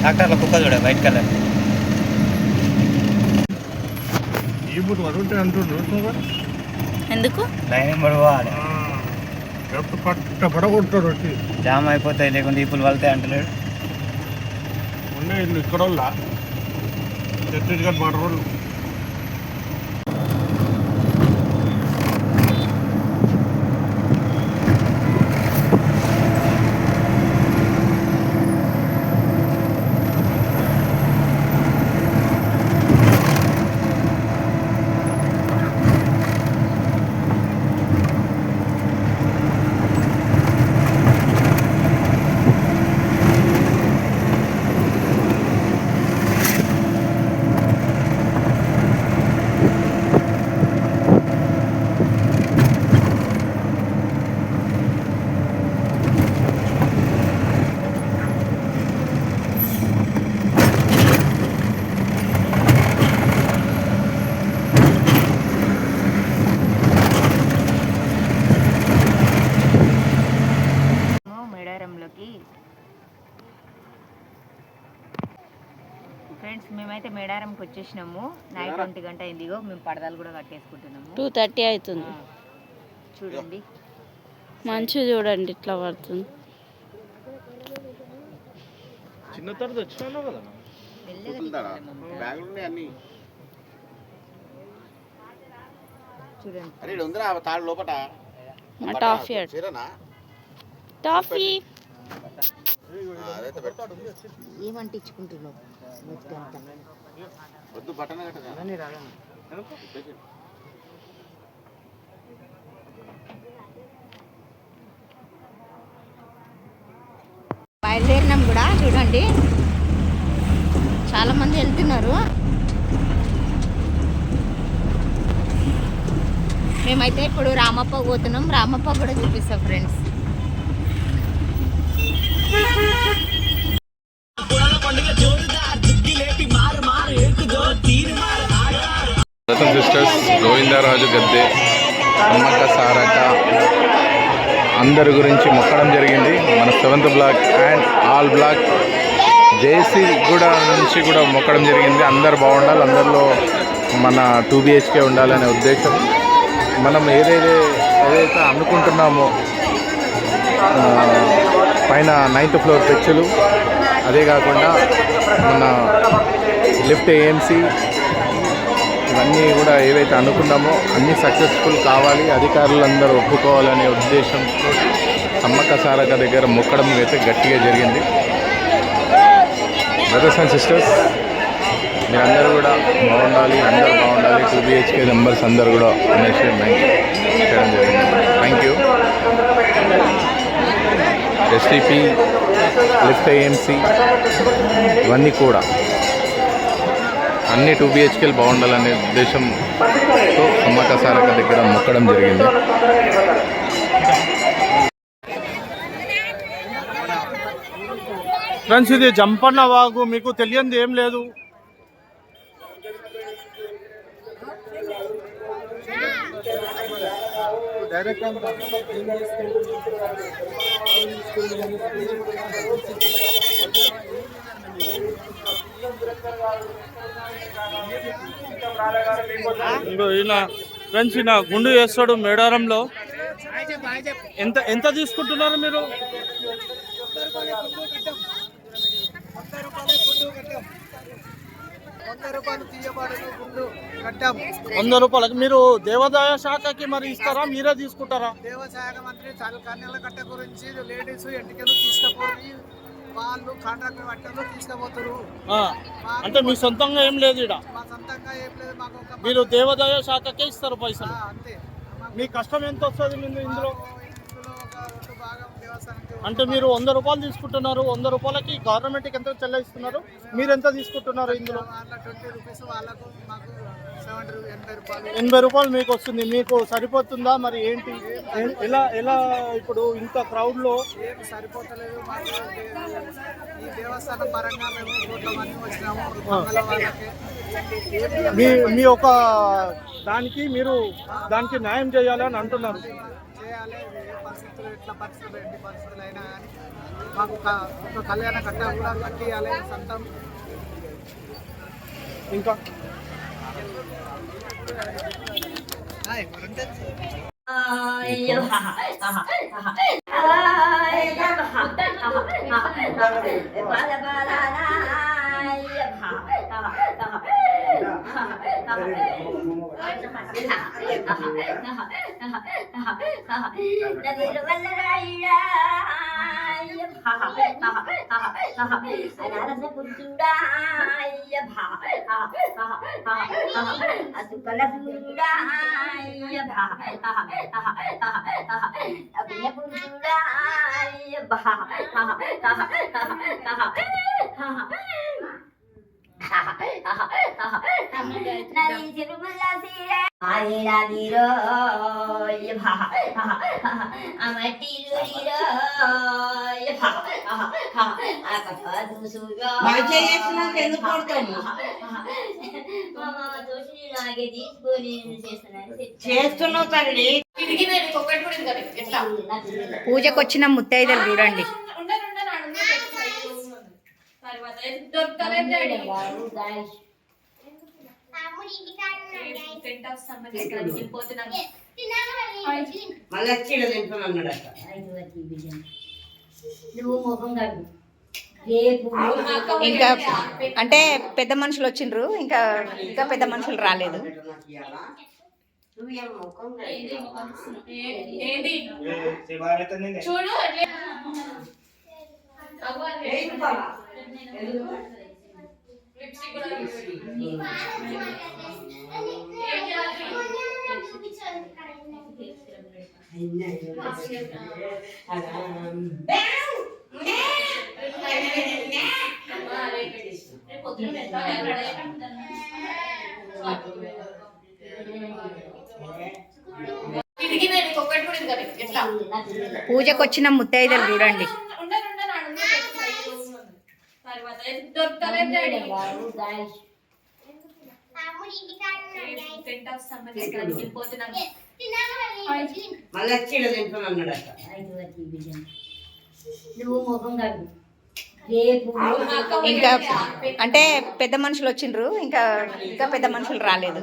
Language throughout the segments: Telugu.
ట్రాక్టర్లో కుక్క చూడ వైట్ కలర్. ఎందుకు లైన్ పడవాలి, పడగొడతారు జామ్ అయిపోతాయి, లేకుంటే ఈపులు వలుతాయి అంటలేడు. ఉన్నాయి ఇక్కడ ఛత్తీస్గఢ్ బార్డర్ వాళ్ళు. ఫ్రెండ్స్ మేమైతే మేడారంకి వచ్చేసినాము. నైట్ 1 గంట అయిందిగో. మేము పడదాలు కూడా కట్టేసుకుంటున్నాము. 2:30 అవుతుంది. చూడండి మంచి చూడండి ఇట్లా పడుతుంది. చిన్న తరగతి వచ్చినావు కదా టాఫీ ఏమంటించుకుంటున్నావు? బయలుదేరినాం కూడా చూడండి, చాలా మంది వెళ్తున్నారు. మేమైతే ఇప్పుడు రామప్ప పోతున్నాం. రామప్ప కూడా చూపిస్తాం ఫ్రెండ్స్. సిస్టర్స్, గోవిందరాజు గద్దె, సమ్మక్క సారక్క అందరి గురించి మొక్కడం జరిగింది. మన 7th block and all block JC కూడా నుంచి కూడా మొక్కడం జరిగింది. అందరు బాగుండాలి, అందరిలో మన 2 BHK ఉండాలనే ఉద్దేశం. మనం ఏదైతే అనుకుంటున్నామో పైన 9th ఫ్లోర్ పెచ్చులు, అదే కాకుండా మన లిఫ్ట్ AMC, ఇవన్నీ కూడా ఏవైతే అనుకున్నామో అన్నీ సక్సెస్ఫుల్ కావాలి, అధికారులందరూ ఒప్పుకోవాలనే ఉద్దేశంతో సమ్మక్క సారక్క దగ్గర మొక్కడం అయితే గట్టిగా జరిగింది. బ్రదర్స్ అండ్ సిస్టర్స్, మీరందరూ కూడా బాగుండాలి, అందరూ బాగుండాలి. 2 BHK మెంబర్స్ అందరూ కూడా అనేసి చేయడం జరిగింది. Thank you. STP, lift AMC ఇవన్నీ కూడా అన్ని 2 BHKలు బాగుండాలనే ఉద్దేశంతో సమ్మక్క సారక్క దగ్గర మొక్కడం జరిగింది. ఫ్రెండ్స్, ఇది జంపన్న వాగు, మీకు తెలియంది ఏం లేదు. ఈయన ఫ్రెండ్స్, ఈయన గుండు వేస్తాడు మేడారంలో. ఎంత తీసుకుంటున్నారు మీరు? 100 రూపాయలకి. మీరు దేవాదాయ శాఖకి మరి ఇస్తారా, మీరే తీసుకుంటారా? దేవశాఖ మంత్రి కన్యల కట్ట గురించి లేడీస్ ఎంటికలు తీసుకుపోయి వాళ్ళు కాంట్రాక్టర్ కట్టలు తీసుకుపోతారు. అంటే మీ సొంతంగా ఏం లేదు ఇక్కడ? మా సొంతంగా ఏం లేదు, మాకు మీరు దేవాదాయ శాఖకే ఇస్తారు పైసలు. అంతే. మీ కష్టం ఎంత వస్తుంది ఇందులో? ఒక భాగం దేవస్థానం. అంటే మీరు 100 రూపాయలు తీసుకుంటున్నారు. 100 రూపాయలకి గవర్నమెంట్కి ఎంత చెల్లిస్తున్నారు? మీరు ఎంత తీసుకుంటున్నారు ఇందులో? 20 రూపీస్ వాళ్ళకు, మాకు 80 రూపాయలు. 80 రూపాయలు మీకు వస్తుంది. మీకు సరిపోతుందా మరి ఏంటి? ఎలా ఇప్పుడు ఇంత క్రౌడ్లో ఏమి సరిపోతలేదు మాకు. ఈ దేవస్థానం పరంగా మేము 100 మంది వచ్చినాము. వాళ్ళకి మీ ఒక దానికి మీరు దానికి న్యాయం చేయాలని అంటున్నారు. చేయాలి. ఏ పరిస్థితులు ఎట్లా పరిస్థితులు ఎన్ని పరిస్థితులు అయినా కానీ మాకు ఒక కళ్యాణ కట్ట కూడా కట్టియాలి సొంతం. ఇంకా చేస్తున్నావు తల్లి. పూజకు వచ్చిన ముత్తైదలు చూడండి. మళ్ళీ చీడ తింటున్నాడట. ఇంకా అంటే పెద్ద మనుషులు వచ్చిండ్రు, ఇంకా ఇంకా పెద్ద మనుషులు రాలేదు. చూడు పూజకు వచ్చిన ముత్తైదలు చూడండి. మళ్ళీ చీడ తింటున్నాడట. ఇంకా అంటే పెద్ద మనుషులు వచ్చిండ్రు, ఇంకా ఇంకా పెద్ద మనుషులు రాలేదు.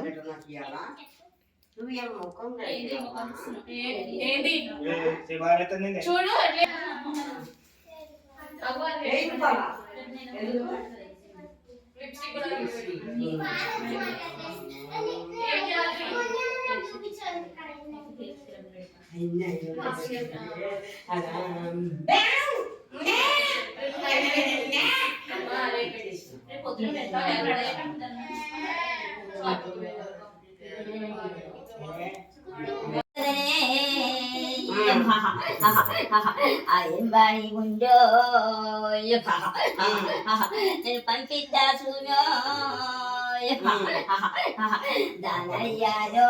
చూడు ఎంబాడి గుండో నేను పంపిద్దా సూనో దానయ్యాలో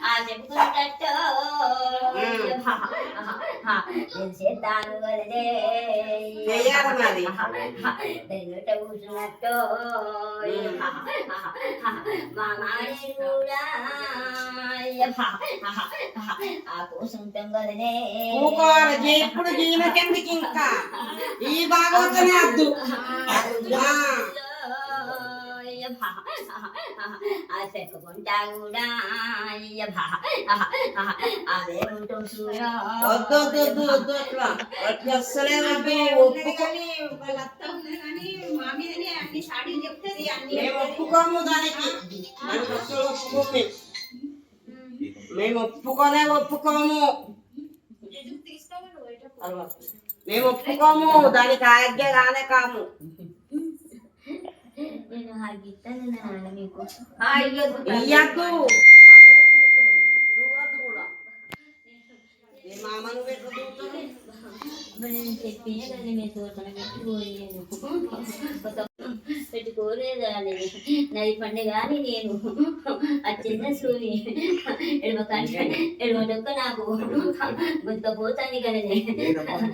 ఆ చెప్పుకున్నట్టు నేను చేద్దాను వదిలే కూర్చున్నట్టు మా మాయ కూడా ఆ కోసం వదిలే ఎప్పుడు ఈయనకెందుకు ఇంకా ఈ భాగవతనే వద్దు. చెప్పుకుంటా కూడా అదే ఉంటుంది సూర్య అసలే ఒప్పుకోము దానికి. మేము ఒప్పుకోము మేము ఒప్పుకోము దానికి ఆజ్ఞ కానే కాము. నేను ఆగిస్తాను నాన్న మీకు ఇయ్యద్దు మామను నేను చెప్పిన కానీ మీ తోటన పెట్టి పెట్టుకోలేదు అని నది పండుగ అని నేను ఆ చిన్న సూరి ఎడమ కంట ఎడమ డొక్క నాకు గుర్తపోతాను కానీ నేను వెళ్ళిపోతాను.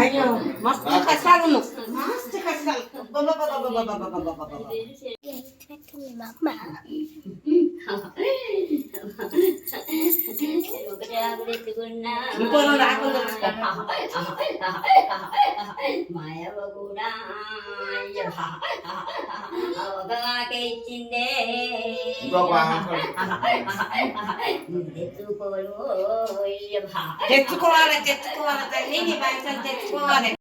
అయ్యో మస్తు కష్టాలు ఉన్నావు. మస్తు కష్టాలు. ఒకటే ఆకులు ఎత్తుకున్నా ఇంకో రెండు ఆకులు మాయవ కూడా ఒక ఆకే ఇచ్చిందే తెచ్చుకోను తెచ్చుకోవాలి తల్లి నీ పైసలు తెచ్చుకోవాలి.